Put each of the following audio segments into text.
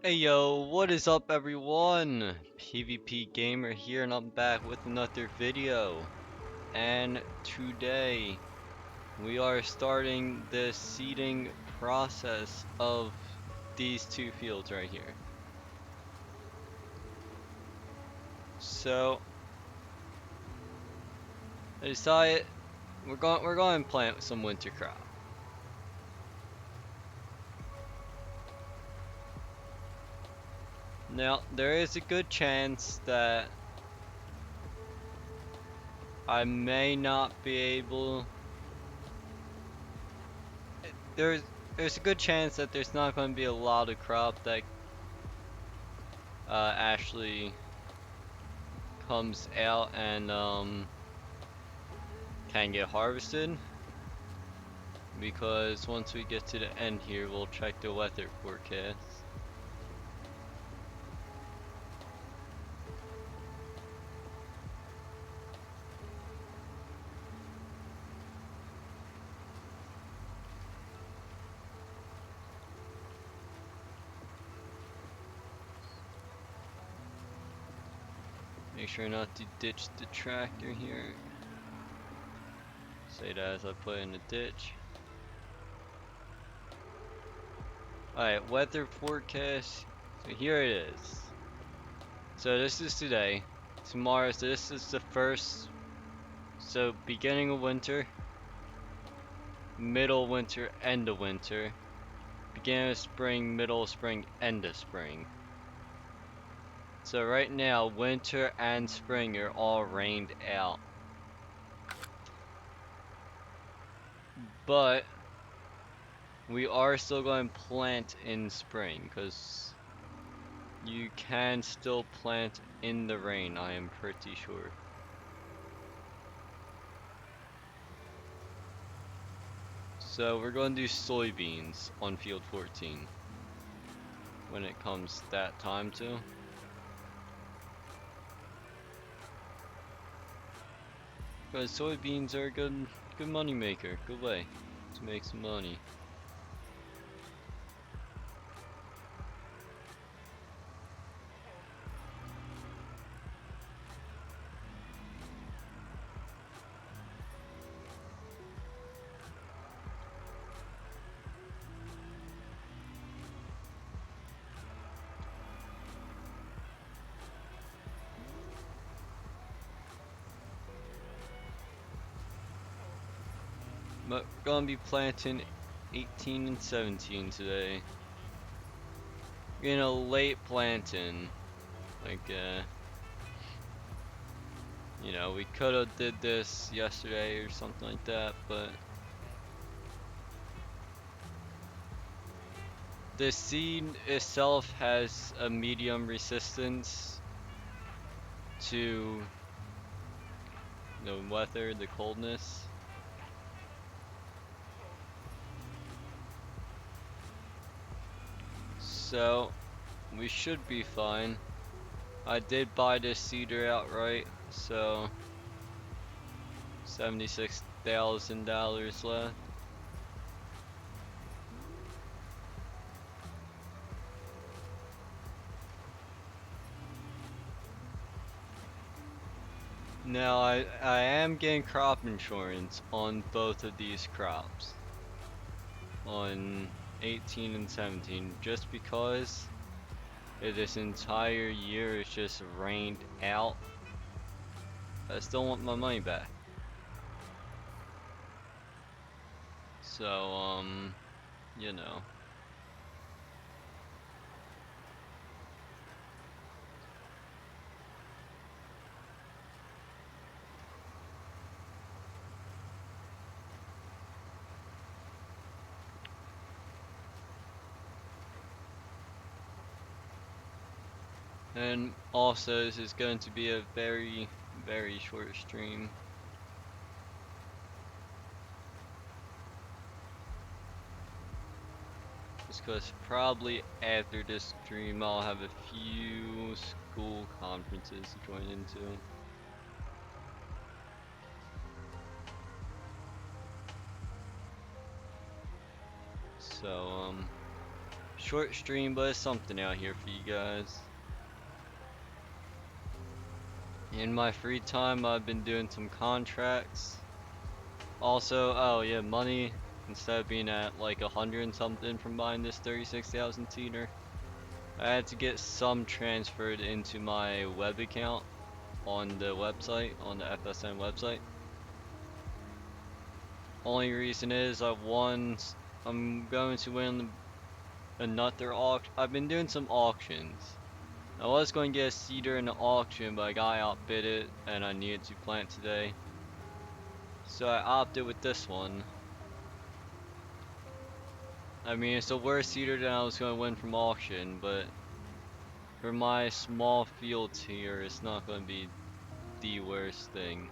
Hey yo, what is up everyone? PvP Gamer here and I'm back with another video. And today we are starting the seeding process of these two fields right here. So I decided we're going to plant some winter crop. Now there is a good chance that I may not be able there's there's a good chance that there's not going to be a lot of crop that actually comes out and can get harvested, because once we get to the end here we'll check the weather forecast. Make sure not to ditch the tractor here. Say that as I put in the ditch. Alright, weather forecast. So here it is. So this is today. Tomorrow, so this is the first. So beginning of winter, middle of winter, end of winter. Beginning of spring, middle of spring, end of spring. So right now, winter and spring are all rained out. But we are still going to plant in spring, because you can still plant in the rain, I am pretty sure. So we're going to do soybeans on field 14 when it comes that time to. Because soybeans are a good money maker, good way to make some money. But we're gonna be planting 18 and 17 today. We're gonna late planting, like you know, we could have did this yesterday or something like that, but the seed itself has a medium resistance to the weather, the coldness. So we should be fine. I did buy this seeder outright, so $76,000 left. Now I am getting crop insurance on both of these crops, on 18 and 17, just because this entire year is just rained out. I still want my money back. So you know. And also, this is going to be a very, very short stream. Just because probably after this stream I'll have a few school conferences to join into. So, Short stream, but it's something out here for you guys. In my free time, I've been doing some contracts. Also, oh yeah, money, instead of being at like 100 and something from buying this 36,000 seater, I had to get some transferred into my web account on the website, on the FSN website. Only reason is I'm going to win another auction. I've been doing some auctions. I was going to get a cedar in the auction, but a guy outbid it and I needed to plant today. So I opted with this one. I mean, it's a worse cedar than I was going to win from auction, but for my small fields here, it's not going to be the worst thing.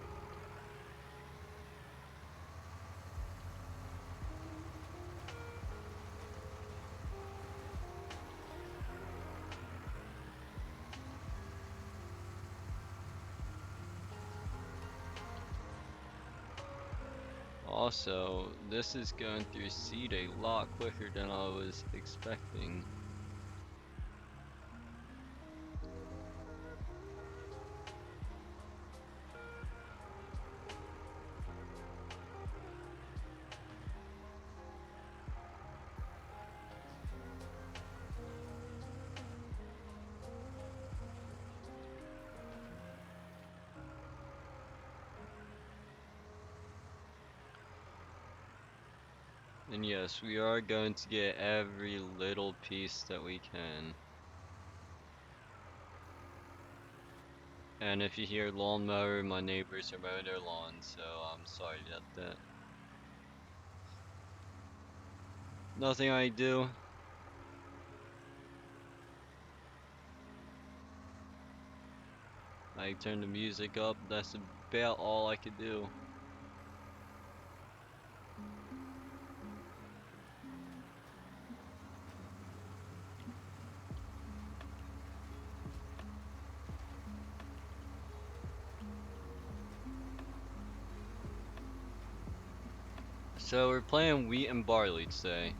Also, this is going through seed a lot quicker than I was expecting. And yes, we are going to get every little piece that we can. And if you hear lawnmower, my neighbors are mowing their lawn, so I'm sorry about that. Nothing I do. I turn the music up, that's about all I could do. So we're playing wheat and barley today.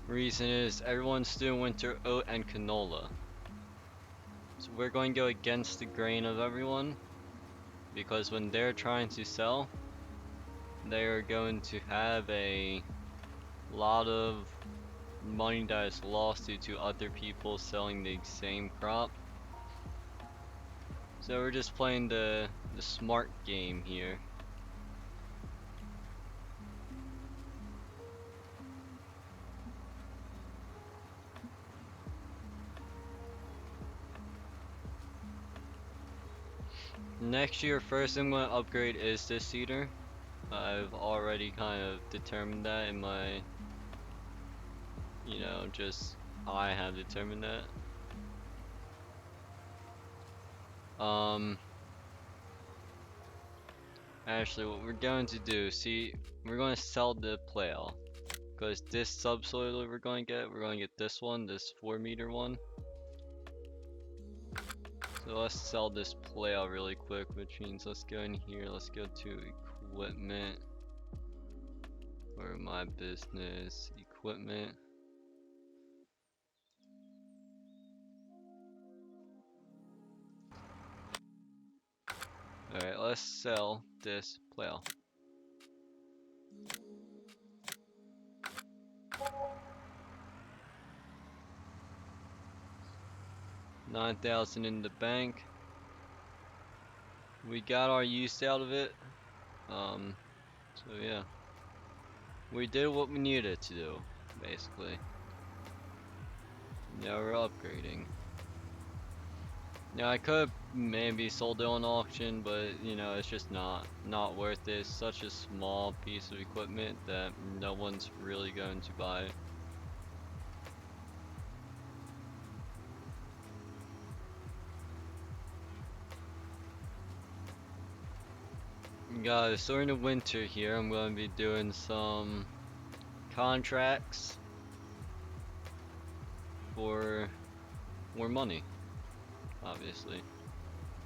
Reason is everyone's doing winter oat and canola. So we're going to go against the grain of everyone, because when they're trying to sell, they are going to have a lot of money that is lost due to other people selling the same crop. So we're just playing the smart game here. Next year, first thing I'm going to upgrade is this seeder. I've already kind of determined that in my, I have determined that. Actually, what we're going to do, see, we're going to sell the plow. Because this subsoiler we're going to get this one, this 4-meter one. So let's sell this plow really quick, which means let's go in here, let's go to equipment. Or my business, equipment. Alright, let's sell this plow. $9,000 in the bank. We got our use out of it. So yeah. We did what we needed to do, basically. Now we're upgrading. Now I could maybe sold it on auction, but it's just not worth it. It's such a small piece of equipment that no one's really going to buy it. Guys, during the winter here, I'm going to be doing some contracts for more money, obviously.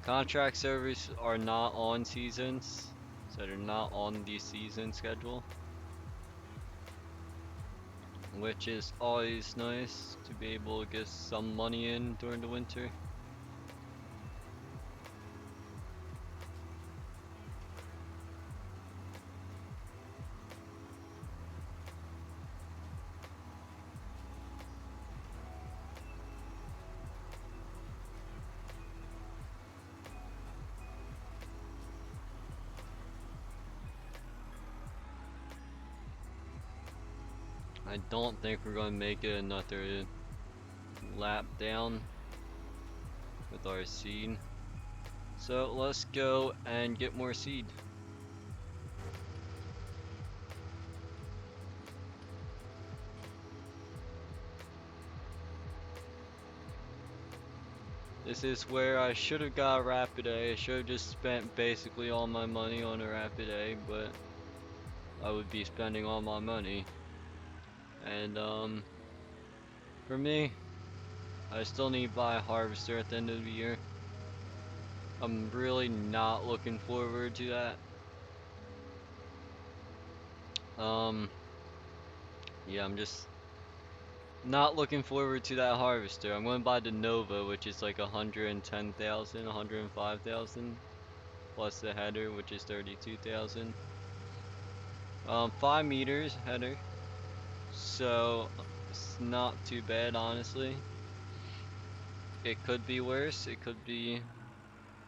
Contract servers are not on seasons, so they're not on the season schedule. which is always nice to be able to get some money in during the winter. I don't think we're going to make it another lap down with our seed. So let's go and get more seed. This is where I should have got a Rapid A. I should have just spent basically all my money on a Rapid A, but I would be spending all my money. And for me, I still need to buy a harvester at the end of the year. I'm really not looking forward to that. Yeah, I'm just not looking forward to that harvester. I'm gonna buy the Nova, which is like 110,000, 105,000, plus the header, which is 32,000. 5 meters header, so it's not too bad, honestly. It could be worse. It could be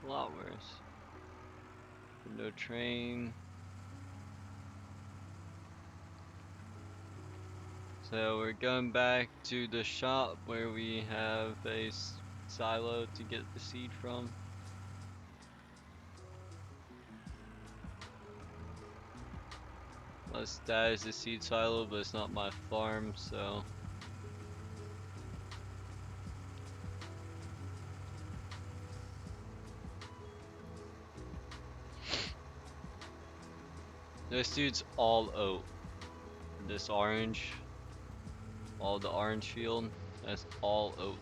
a lot worse. No train. So we're going back to the shop where we have a silo to get the seed from. Unless that is the seed silo, but it's not my farm, so. This dude's all oat. This orange, all the orange field, that's all oat.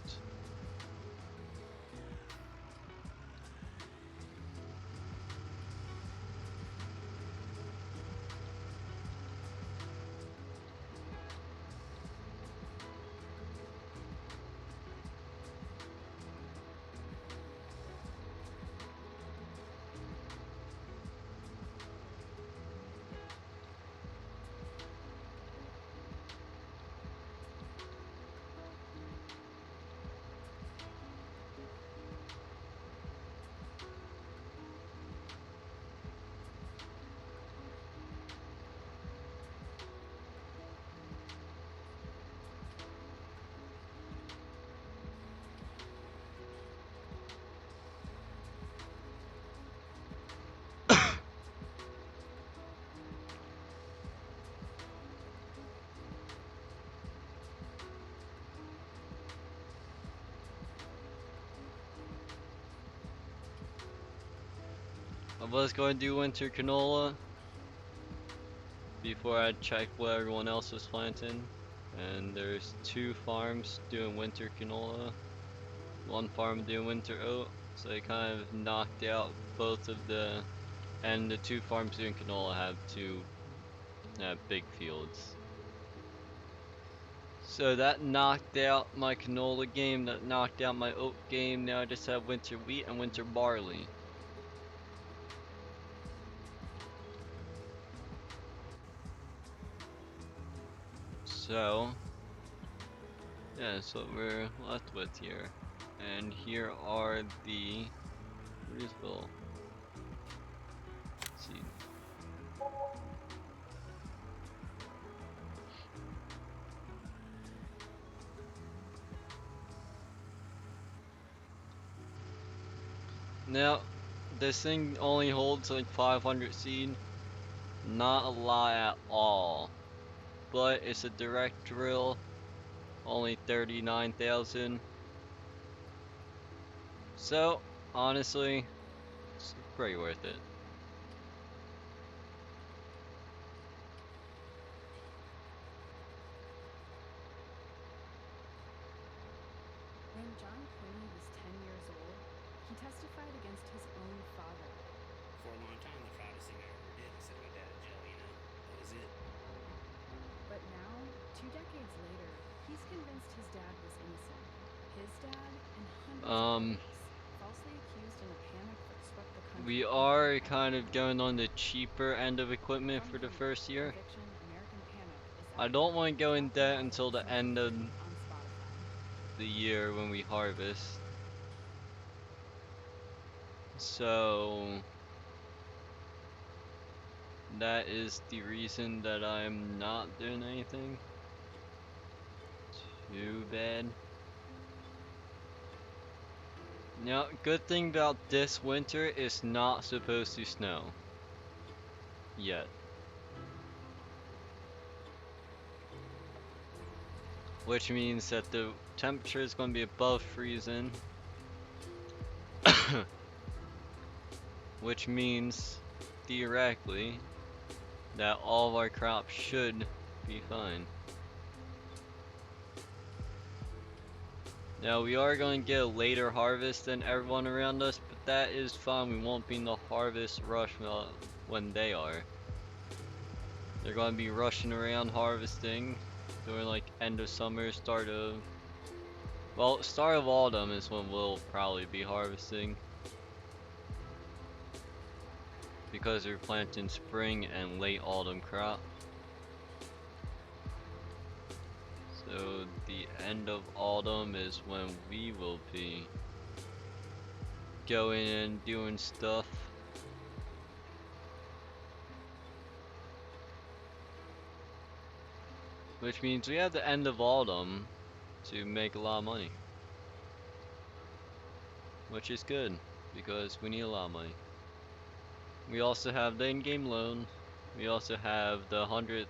I was going to do winter canola before I checked what everyone else was planting. And there's 2 farms doing winter canola, 1 farm doing winter oat. So they kind of knocked out both of the, and the 2 farms doing canola have 2 big fields. So that knocked out my canola game, that knocked out my oat game. Now I just have winter wheat and winter barley. So, yeah, that's what we're left with here. And here are the Roosevelt seed. Now, this thing only holds like 500 seed. Not a lot at all. But it's a direct drill. Only 39,000. So, honestly, it's pretty worth it. When John Quinney was 10 years old, he testified against his own father. For a long time, the proudest thing I ever did was send my dad to jail, you know? That was it. But now, 2 decades He's convinced his dad was innocent. His dad and hundreds of Um, others, falsely accused in a panic that swept the country. we are kind of going on the cheaper end of equipment for the first year. Conviction, American Panic is I out don't now. want to go in Drop a debt dollar until the to end of free on Spotify. the year when we harvest. So that is the reason that I'm not doing anything. Too bad. Now, good thing about this winter is not supposed to snow. Yet. Which means that the temperature is going to be above freezing. Which means, theoretically, that all of our crops should be fine. Now, we are going to get a later harvest than everyone around us, but that is fine. We won't be in the harvest rush when they are. They're going to be rushing around harvesting during like end of summer, start of autumn is when we'll probably be harvesting. Because we're planting spring and late autumn crop. So the end of autumn is when we will be going and doing stuff. Which means we have the end of autumn to make a lot of money. Which is good, because we need a lot of money. We also have the in-game loan. We also have the 100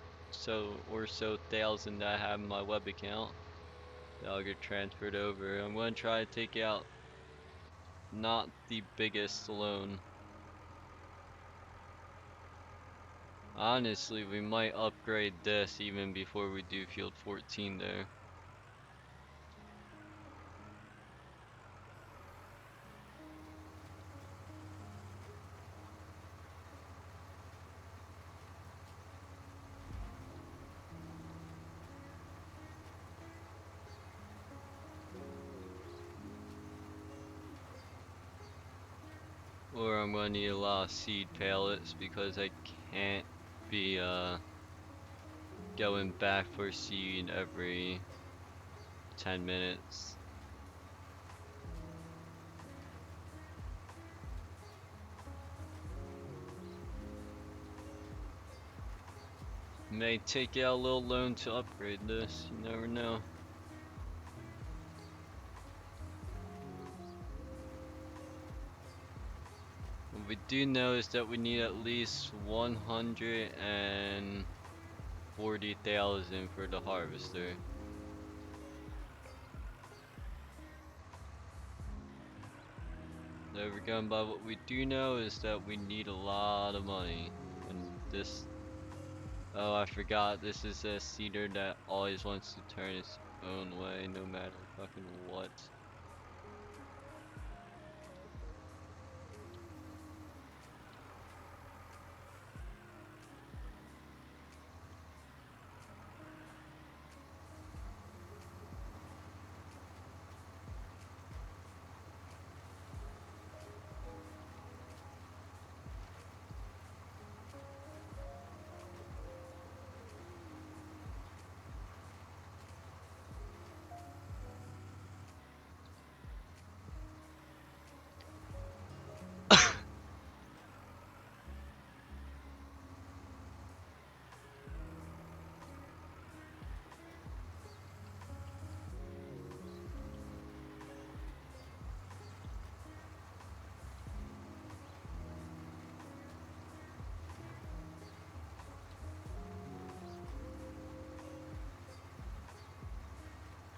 or so thousand that I have in my web account. That'll get transferred over. I'm going to try to take out not the biggest loan. Honestly, we might upgrade this even before we do field 14 there. Or I'm gonna need a lot of seed pallets because I can't be going back for seed every 10 minutes. May take out a little loan to upgrade this, you never know. What we do know is that we need at least 140,000 for the harvester. So we're going by what we do know is that we need a lot of money. And this, oh I forgot, this is a seeder that always wants to turn its own way no matter fucking what.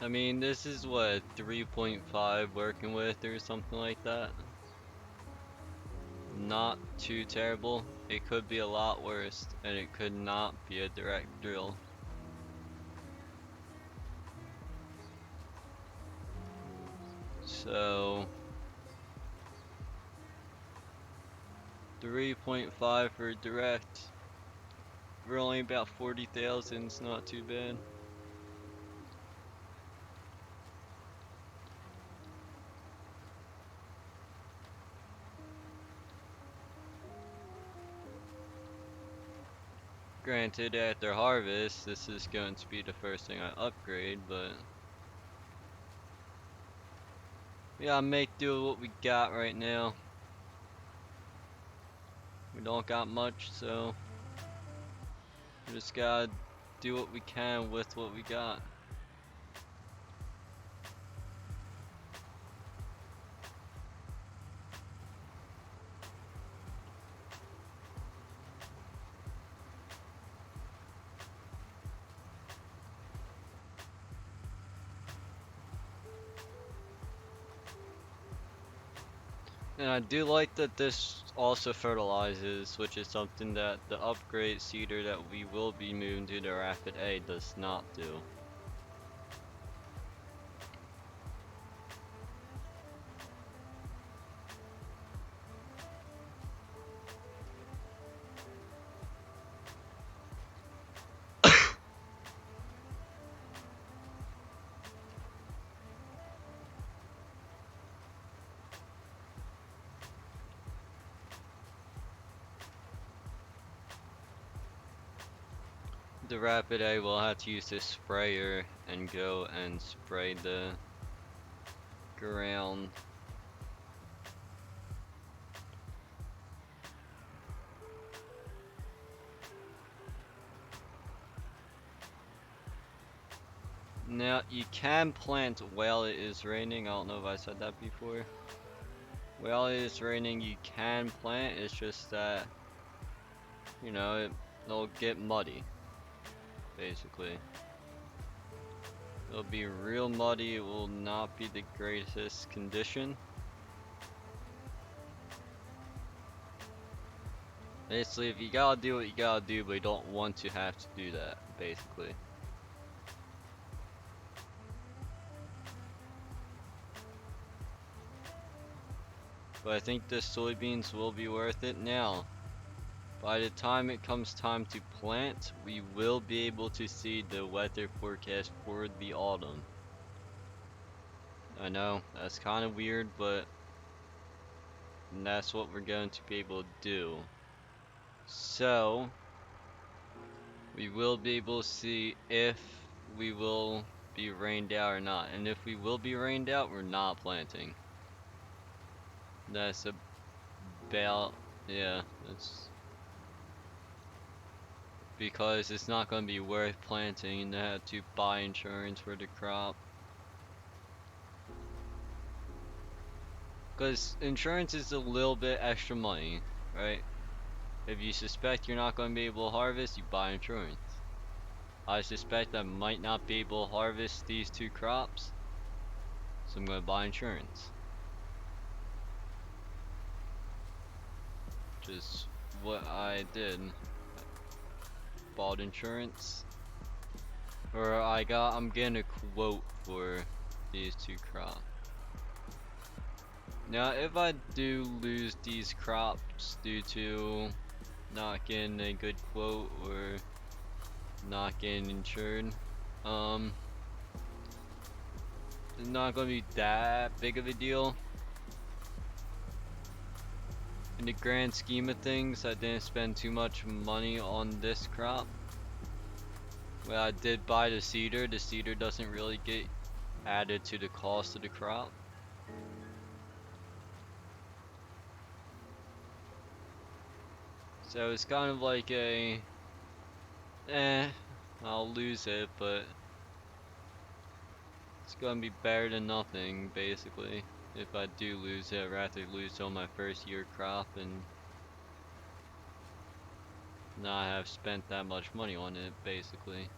I mean, this is what, 3.5 working with or something like that. Not too terrible. It could be a lot worse, and it could not be a direct drill. So 3.5 for direct. We're only about 40,000, it's not too bad. Granted, after harvest, this is going to be the first thing I upgrade, but we gotta make do with what we got right now. We don't got much, so we just gotta do what we can with what we got. And I do like that this also fertilizes, which is something that the upgrade seeder that we will be moving to the Rapid A does not do. The Rapid A will have to use this sprayer and go and spray the ground. Now, you can plant while it is raining. I don't know if I said that before. While it is raining, you can plant. It's just that, you know, it'll get muddy, basically. It'll be real muddy. It will not be the greatest condition. Basically, if you gotta do what you gotta do, but you don't want to have to do that, basically. But I think the soybeans will be worth it now. By the time it comes time to plant, we will be able to see the weather forecast for the autumn. I know, that's kind of weird, but that's what we're going to be able to do. So, we will be able to see if we will be rained out or not. And if we will be rained out, we're not planting. That's about, yeah, that's because it's not going to be worth planting and have to buy insurance for the crop. Because insurance is a little bit extra money, right? If you suspect you're not going to be able to harvest, you buy insurance. I suspect I might not be able to harvest these two crops, so I'm going to buy insurance. Which is what I did. Bought insurance. Or I'm getting a quote for these two crops. Now, if I do lose these crops due to not getting a good quote or not getting insured, it's not gonna be that big of a deal. In the grand scheme of things, I didn't spend too much money on this crop. Well, I did buy the seeder. The seeder doesn't really get added to the cost of the crop. So it's kind of like a, I'll lose it, but it's gonna be better than nothing, basically. If I do lose it, I'd rather lose on my first year crop and not have spent that much money on it, basically.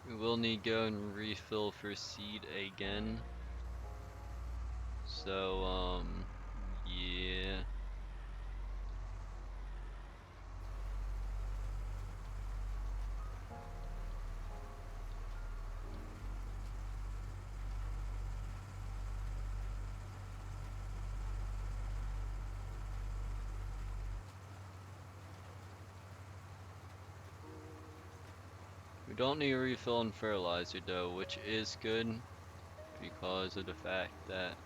We will need to go and refill for seed again. So, yeah. We don't need a refill in fertilizer though, which is good because of the fact that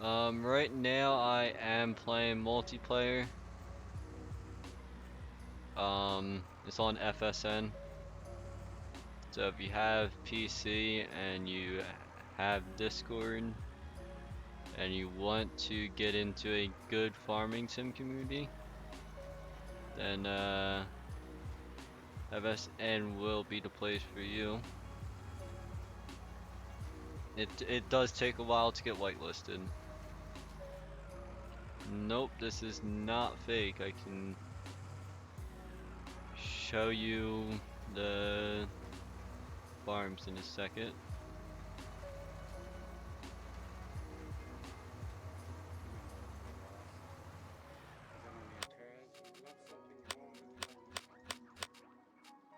right now I am playing multiplayer. It's on FSN. So if you have PC and you have Discord and you want to get into a good farming sim community, then FSN will be the place for you. It does take a while to get whitelisted. Nope, this is not fake. I can show you the farms in a second.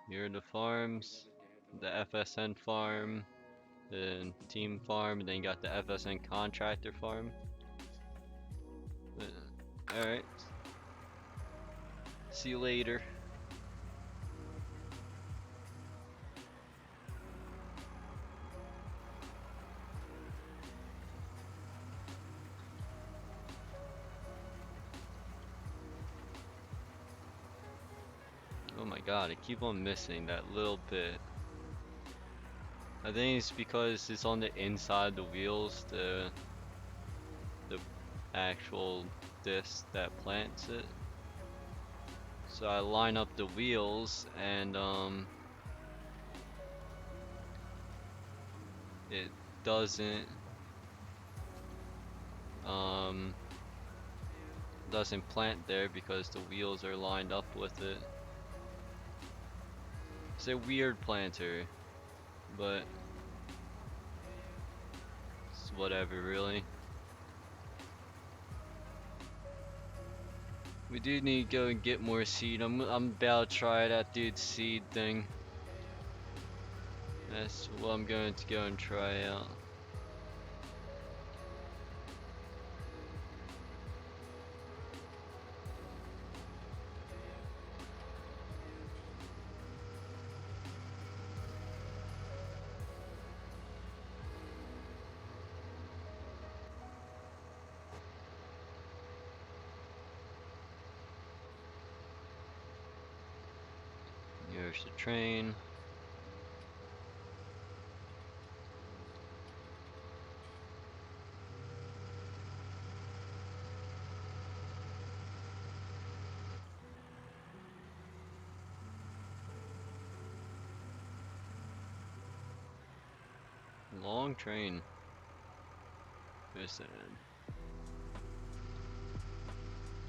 Here are the farms, the FSN farm, the team farm, and then you got the FSN contractor farm. Alright. See you later. Oh my god, I keep on missing that little bit. I think it's because it's on the inside of the wheels, the actual disc that plants it. So I line up the wheels and it doesn't um doesn't plant there because the wheels are lined up with it. It's a weird planter, but it's whatever really. We do need to go and get more seed. I'm about to try that dude's seed thing. That's what I'm going to go and try out. Here's the train. Long train. FSN.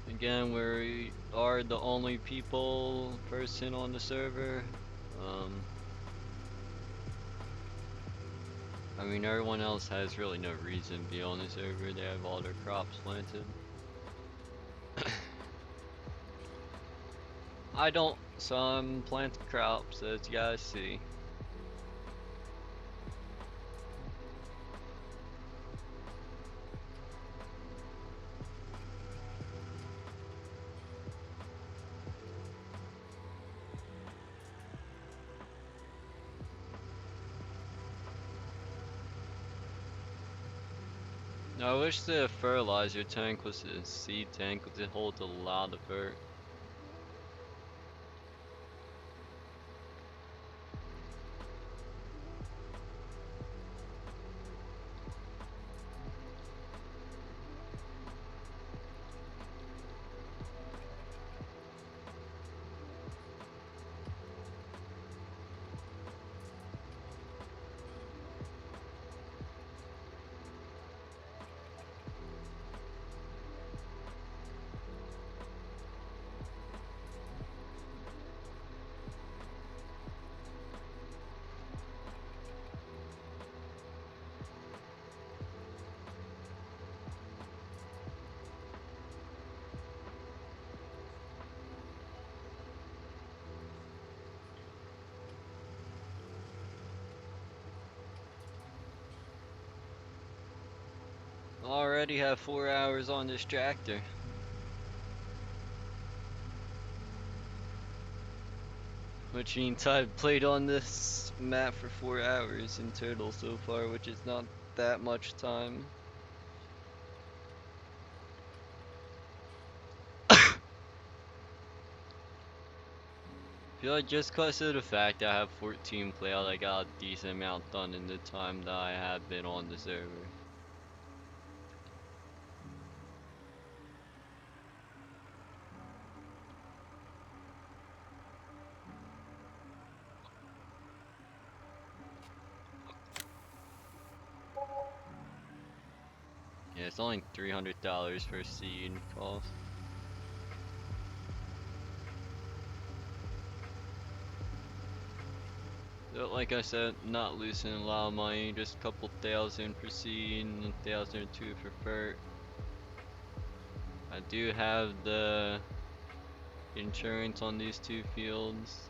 Again, we are the only person on the server. I mean, everyone else has really no reason to be on the server. They have all their crops planted. I don't. Some plant crops, as you guys see. I wish the fertilizer tank was a seed tank because it holds a lot of dirt. Already have 4 hours on this tractor. Which means I've played on this map for 4 hours in total so far, which is not that much time. I feel like just cause of the fact that I have 14 playouts, I got a decent amount done in the time that I have been on the server. Yeah, it's only $300 for seed cost. So like I said, not losing a lot of money, just a couple thousand for seed and 1,000 or 2 for fert. I do have the insurance on these 2 fields.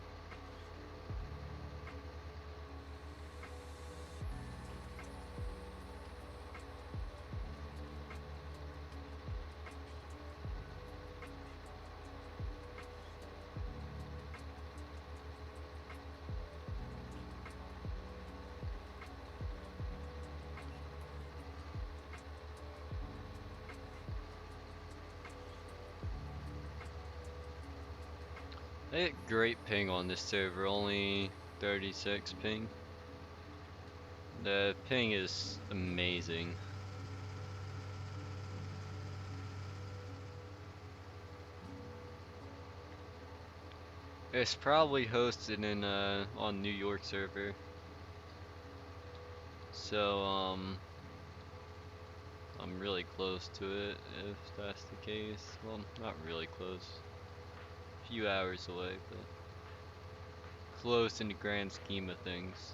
I get great ping on this server, only 36 ping. The ping is amazing. It's probably hosted in on New York server. So I'm really close to it if that's the case. Well, not really close. A few hours away, but close in the grand scheme of things.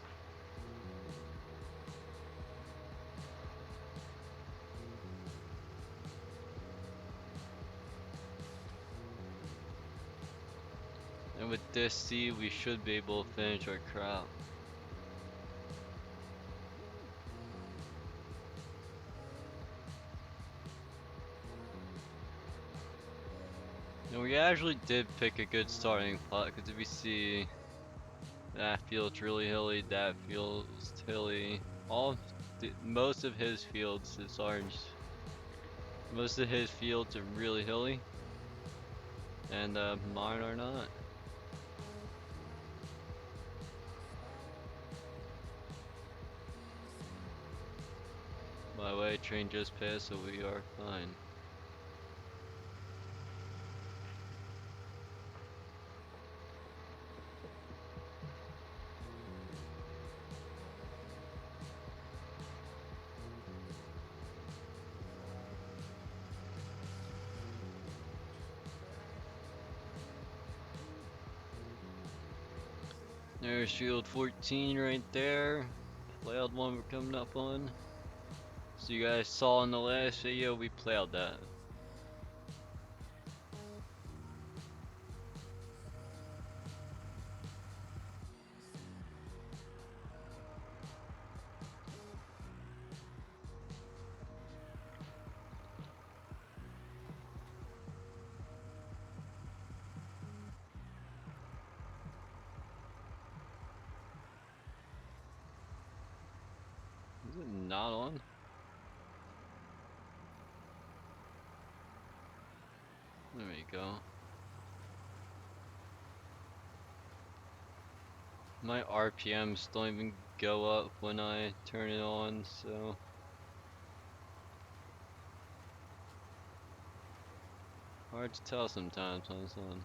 And with this seed, we should be able to finish our crop. And we actually did pick a good starting plot, because if you see, that field's really hilly, that field's hilly. Most of his fields is orange. Most of his fields are really hilly, and mine are not. By the way, train just passed, so we are fine. There's field 14 right there. Plowed one we're coming up on. So you guys saw in the last video, we plowed that. Is it not on? There we go. My RPMs don't even go up when I turn it on, so hard to tell sometimes when it's on.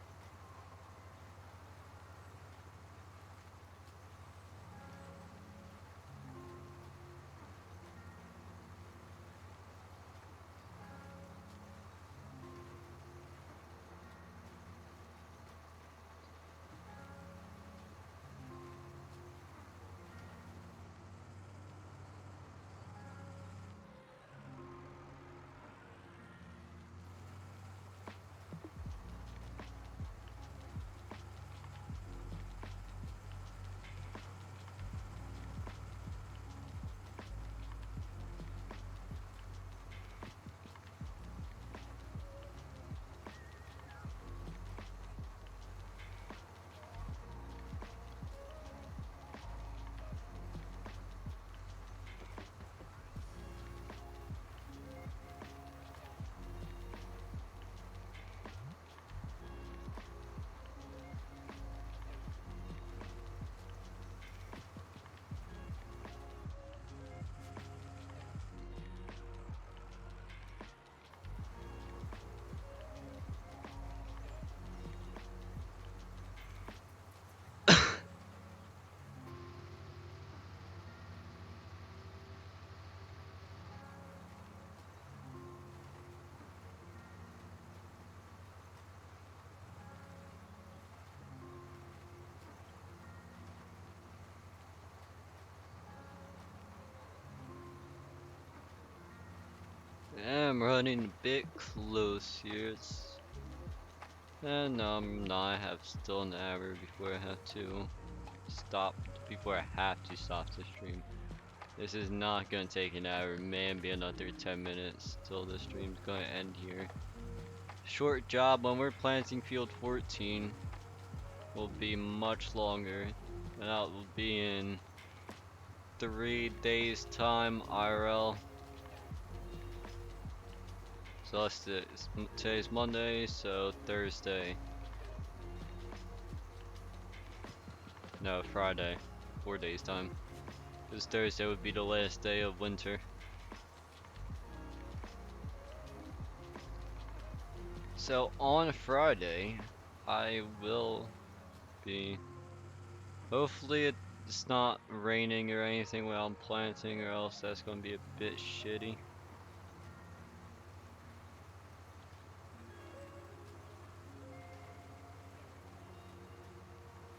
am running a bit close here. And no, I have still an hour before I have to stop, before I have to stop the stream. This is not gonna take an hour, maybe another 10 minutes till the stream's gonna end here. Short job when we're planting field 14 will be much longer, and that will be in 3 days time IRL. So today's Monday, so Thursday. No, Friday. 4 days time. Because Thursday would be the last day of winter. So on Friday, I will be... Hopefully it's not raining or anything while I'm planting, or else that's going to be a bit shitty.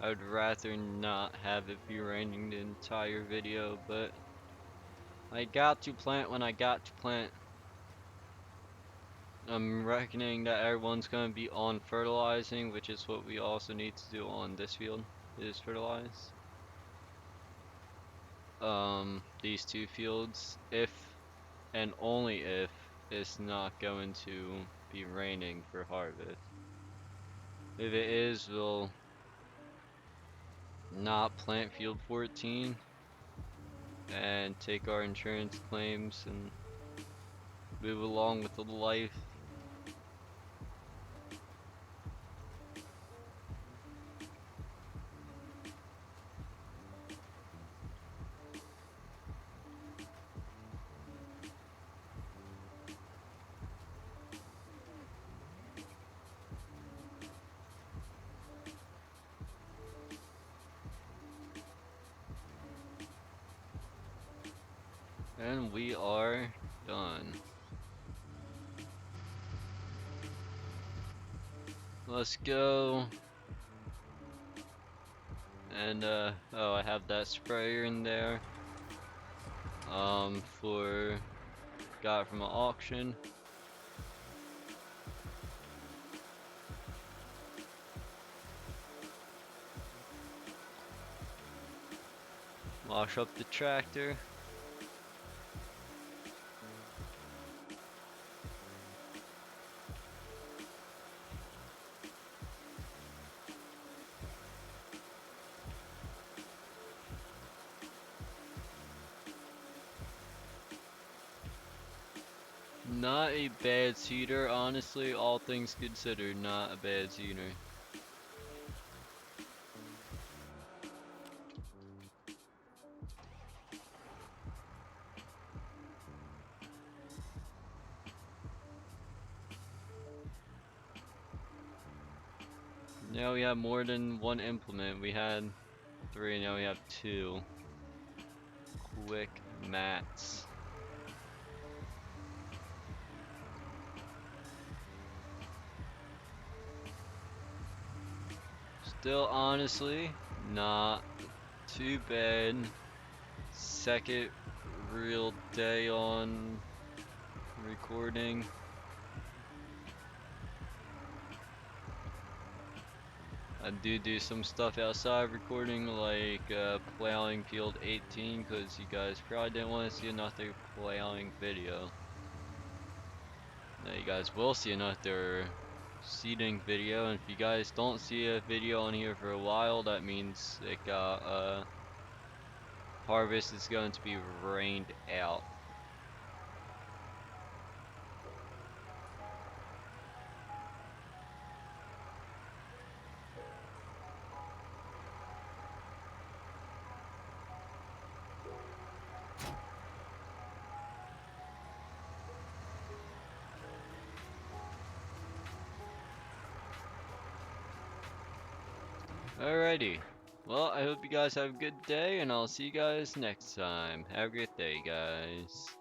I would rather not have it be raining the entire video, but I got to plant when I got to plant. I'm reckoning that everyone's going to be on fertilizing, which is what we also need to do on this field, is fertilize. These two fields, if and only if it's not going to be raining for harvest. If it is, we'll not plant field 14 and take our insurance claims and move along with the life. And we are done. Let's go. And oh, I have that sprayer in there. Got it from an auction. Wash up the tractor. Not a bad seeder, honestly, all things considered, not a bad seeder. Now we have more than one implement. We had 3, now we have 2. Quick mats. Still, honestly, not too bad. Second real day on recording. I do some stuff outside recording, like plowing field 18, because you guys probably didn't want to see another plowing video. Now you guys will see another seeding video, and if you guys don't see a video on here for a while, that means it got harvest is going to be rained out. Alrighty. Well, I hope you guys have a good day, and I'll see you guys next time. Have a great day, guys.